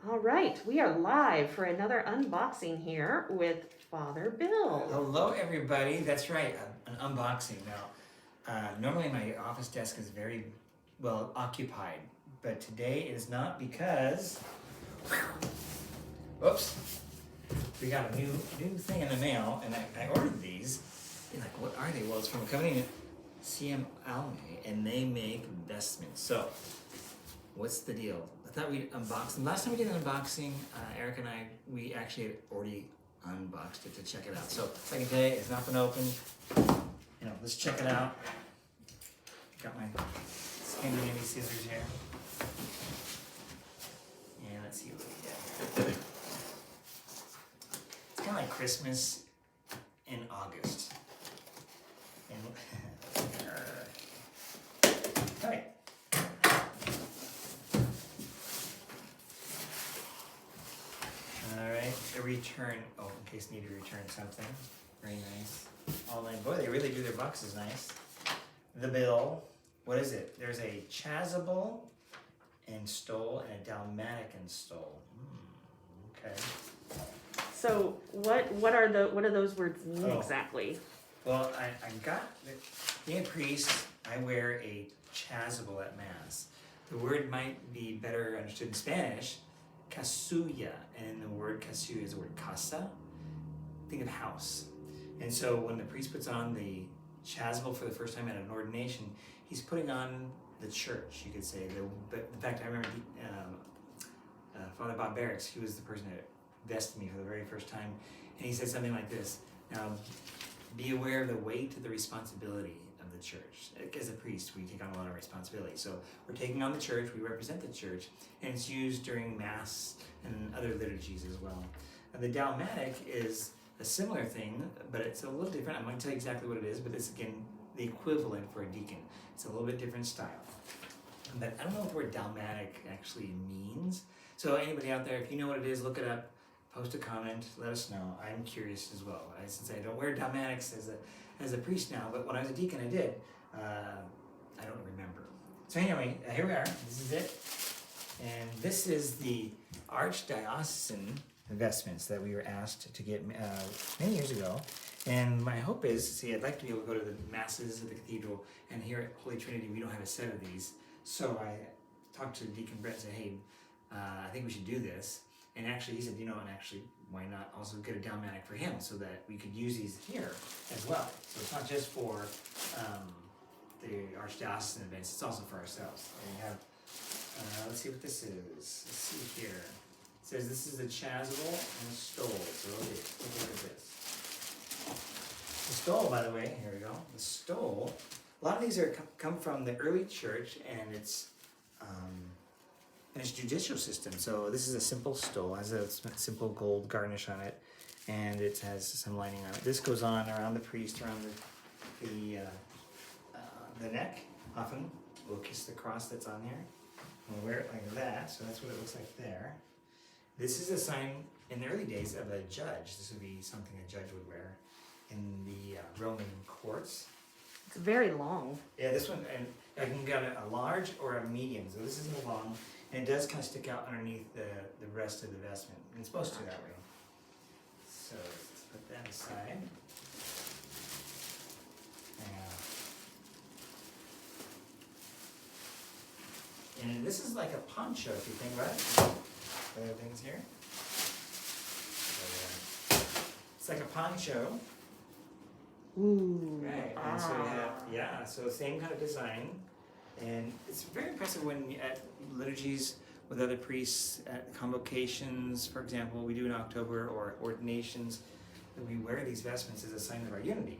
All right, we are live for another unboxing here with Father Bill. Hello, everybody. That's right, an unboxing. Now, normally my office desk is very well occupied, but today it is not because, whoops, we got a new thing in the mail, and I ordered these. You're like, what are they? Well, it's from a company, CM Alme, and they make vestments. So, what's the deal? I thought we'd unbox them. Last time we did an unboxing, Eric and I, we actually had already unboxed it to check it out. So, like I can tell you, it's not been opened. You know, let's check it out. Got my handy dandy scissors here. And let's see what we get. It's kind of like Christmas in August. And all right. All right, a return. Oh, in case you need to return something. Very nice. All in. Boy, they really do their boxes nice. The bill. What is it? There's a chasuble and stole and a dalmatic and stole. Okay. So what are those words mean exactly? Well, I got, being a priest, I wear a chasuble at Mass. The word might be better understood in Spanish, casulla, and the word casulla is the word casa. Think of house. And so when the priest puts on the chasuble for the first time at an ordination, he's putting on the church, you could say. In fact, I remember Father Bob Barracks, he was the person that vested me for the very first time, and he said something like this: now, be aware of the weight of the responsibility of the church. As a priest, we take on a lot of responsibility. So we're taking on the church, we represent the church, and it's used during Mass and other liturgies as well. And the dalmatic is a similar thing, but it's a little different. I'm going to tell you exactly what it is, but it's, again, the equivalent for a deacon. It's a little bit different style. But I don't know what the word dalmatic actually means. So anybody out there, if you know what it is, look it up, post a comment, let us know. I'm curious as well. Since I don't wear dalmatics as a priest now, but when I was a deacon, I did. I don't remember. So anyway, here we are. This is it. And this is the Archdiocesan Vestments that we were asked to get many years ago. And my hope is, I'd like to be able to go to the masses at the cathedral, and here at Holy Trinity we don't have a set of these. So I talked to Deacon Brett and said, hey, I think we should do this. And actually he said, and actually why not also get a dalmatic for him so that we could use these here as well. So it's not just for the Archdiocesan events, it's also for ourselves. And we have, let's see what this is. Let's see here. It says this is a chasuble and a stole. So let's look at this. The stole, by the way, here we go. The stole, a lot of these come from the early church, and it's judicial system. So this is a simple stole, has a simple gold garnish on it, and it has some lining on it. This goes on around the priest, around the neck. Often we'll kiss the cross that's on here. We'll wear it like that, so that's what it looks like there. This is a sign in the early days of a judge. This would be something a judge would wear in the Roman courts. It's very long. Yeah, this one, and I can get a large or a medium. So this isn't long, and it does kind of stick out underneath the rest of the vestment. And it's supposed to that way. So let's put that aside. And this is like a poncho, if you think about it. Other things here. It's like a poncho. Ooh. Right, and so you have, so same kind of design. And it's very impressive when at liturgies with other priests, at convocations, for example, we do in October, or ordinations, that we wear these vestments as a sign of our unity.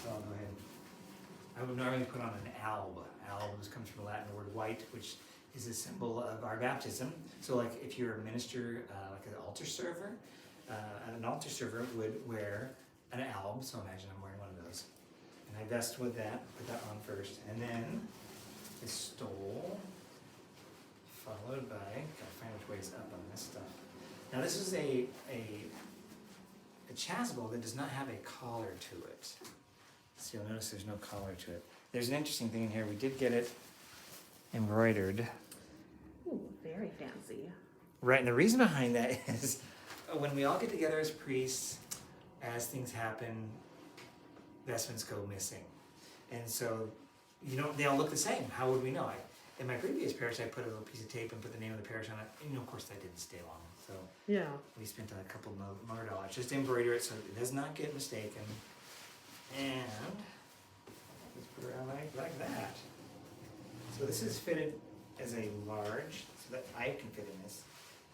So I'll go ahead. I would normally put on an alb. Albs comes from the Latin word white, which is a symbol of our baptism. So like if you're a minister, like an altar server would wear an alb. So imagine I'm wearing one of those. And I vest with that, put that on first. And then the stole, followed by, gotta find which way is up on this stuff. Now this is a chasuble that does not have a collar to it. So you'll notice there's no collar to it. There's an interesting thing in here. We did get it embroidered. Ooh, very Very fancy. Right, and the reason behind that is when we all get together as priests, as things happen, vestments go missing. And so, they all look the same. How would we know? In my previous parish, I put a little piece of tape and put the name of the parish on it. Of course, that didn't stay long. So Yeah. we spent a couple more dollars just to embroider it so it does not get mistaken. And let's put it around like that. So this is fitted as a large, so that I can fit in this.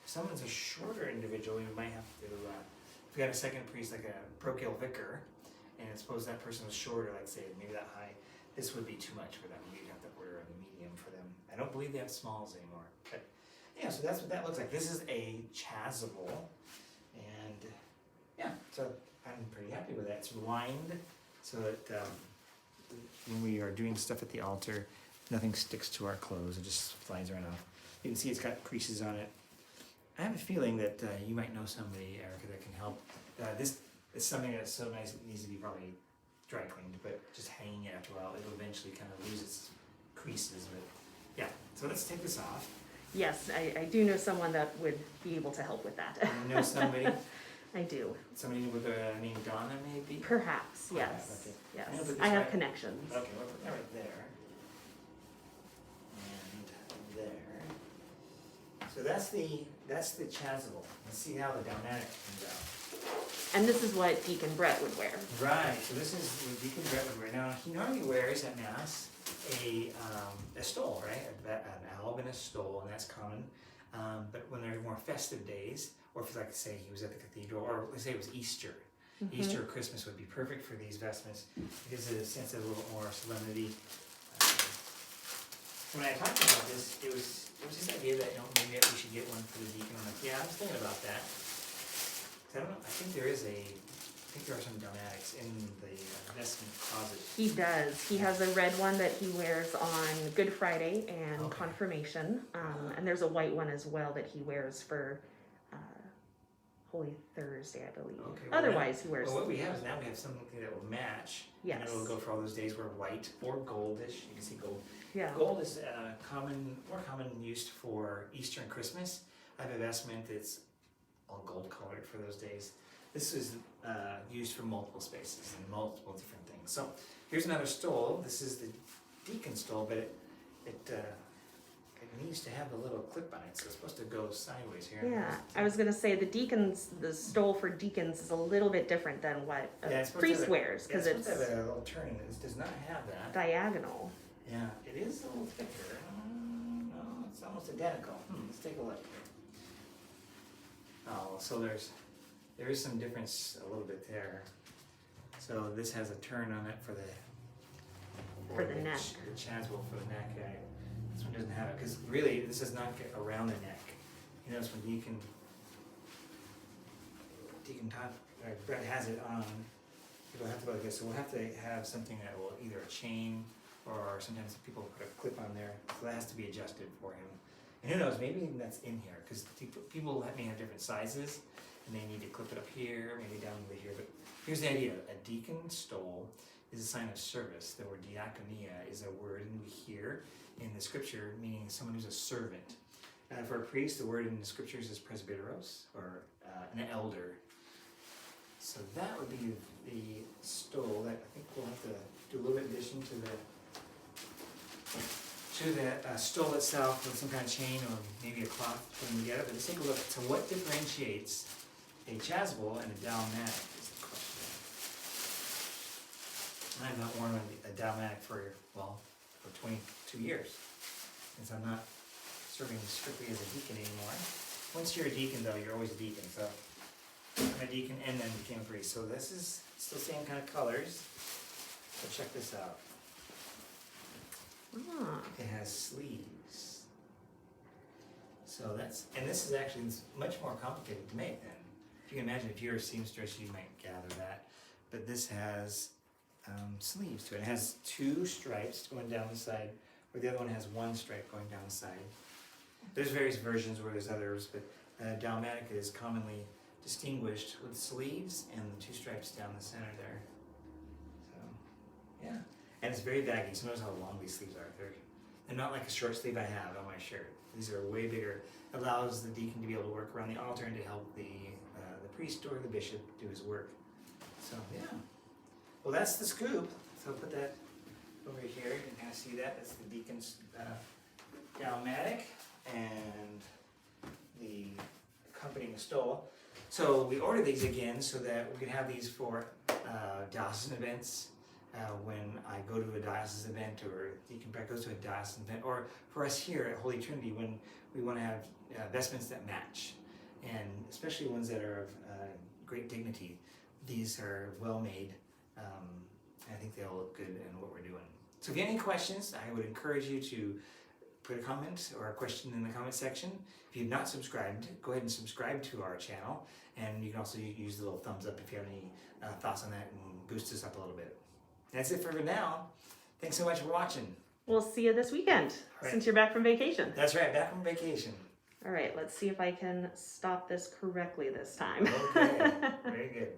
If someone's a shorter individual, we might have to, if we got a second priest, like a parochial vicar, and suppose that person was shorter, like say maybe that high, this would be too much for them. We'd have to order a medium for them. I don't believe they have smalls anymore. But yeah, so that's what that looks like. This is a chasuble, and yeah, so I'm pretty happy with that. It's lined so that when we are doing stuff at the altar, nothing sticks to our clothes. It just flies right off. You can see it's got creases on it. I have a feeling that you might know somebody, Erica, that can help. This is something that's so nice it needs to be probably dry cleaned, but just hanging it after a while, it'll eventually kind of lose its creases. But yeah, so let's take this off. Yes, I do know someone that would be able to help with that. You know somebody? I do. Somebody with a name Donna, maybe? Perhaps, Oh, yes. okay. Yes. I'm gonna put this I have right- connections. Okay, we'll put that right there. And there. So that's the chasuble. Let's see how the dalmatic comes out. And this is what Deacon Brett would wear. Right, so this is what Deacon Brett would wear. Now, he normally wears at Mass a stole, right? An alb and a stole, and that's common. But when there are more festive days, or if, like, say, he was at the cathedral, or let's say it was Easter. Mm-hmm. Easter or Christmas would be perfect for these vestments. It gives it a sense of a little more solemnity. When I talked about this, it was this idea that maybe we should get one for the deacon. I'm like, yeah, I was thinking about that. I don't know. I think there are some dalmatics in the vestment closet. He does. He has a red one that he wears on Good Friday and Okay. Confirmation. And there's a white one as well that he wears for Holy Thursday, I believe. Okay, well, Otherwise, he wears. Well, what we have is now we have something that will match. Yes. And it will go for all those days where white or goldish. You can see gold. Yeah. Gold is more common used for Easter and Christmas. I have a vestment that's all gold colored for those days. This is used for multiple spaces and multiple different things. So here's another stole. This is the deacon stole, but it needs to have a little clip on it, so it's supposed to go sideways here. Yeah, I was gonna say the stole for deacons is a little bit different than what a Yeah, it's supposed to priest have wears because it's it's supposed to have a little turning. This does not have that. diagonal. Yeah, it is a little thicker. No, it's almost identical. Let's take a look. Oh, so there is some difference a little bit there. So this has a turn on it for the neck. The chasuble for the neck. This one doesn't have it because really this does not get around the neck. You notice when Deacon Brett has it on, people have to go like this. So we'll have to have something that will either a chain or sometimes people put a clip on there. So that has to be adjusted for him. And who knows, maybe that's in here because people may have different sizes and they need to clip it up here, maybe down over here. But here's the idea: a deacon stole is a sign of service. The word diakonia is a word we hear in the scripture meaning someone who's a servant. For a priest, the word in the scriptures is presbyteros, or an elder. So that would be the stole. That I think we'll have to do a little bit of addition to the stole itself with some kind of chain or maybe a cloth to put them together. But let's take a look. So what differentiates a chasuble and a dalmatic is the question. I have not worn a dalmatic for 22 years, since I'm not serving strictly as a deacon anymore. Once you're a deacon, though, you're always a deacon. So I'm a deacon and then became a priest. So this is still the same kind of colors. So check this out. Ah. It has sleeves. So this is actually much more complicated to make than, if you can imagine if you're a seamstress, you might gather that. But this has sleeves to it. It has two stripes going down the side, where the other one has one stripe going down the side. There's various versions where there's others, but dalmatic is commonly distinguished with sleeves and the two stripes down the center there. So, yeah. And it's very baggy, so notice how long these sleeves are. They're not like a short sleeve I have on my shirt. These are way bigger. Allows the deacon to be able to work around the altar and to help the priest or the bishop do his work. So yeah. Well, that's the scoop. So I'll put that over here. You can kind of see that. That's the deacon's dalmatic and the accompanying stole. So we ordered these again so that we can have these for diocesan events. When I go to a diocesan event, or Deacon Brett goes to a diocesan event, or for us here at Holy Trinity when we want to have vestments that match, and especially ones that are of great dignity. These are well made. I think they'll look good in what we're doing. So if you have any questions, I would encourage you to put a comment or a question in the comment section. If you've not subscribed, go ahead and subscribe to our channel, and you can also use the little thumbs up if you have any thoughts on that and boost us up a little bit. That's it for now. Thanks so much for watching. We'll see you this weekend, Right. since you're back from vacation. That's right, back from vacation. All right, let's see if I can stop this correctly this time. Okay, very good.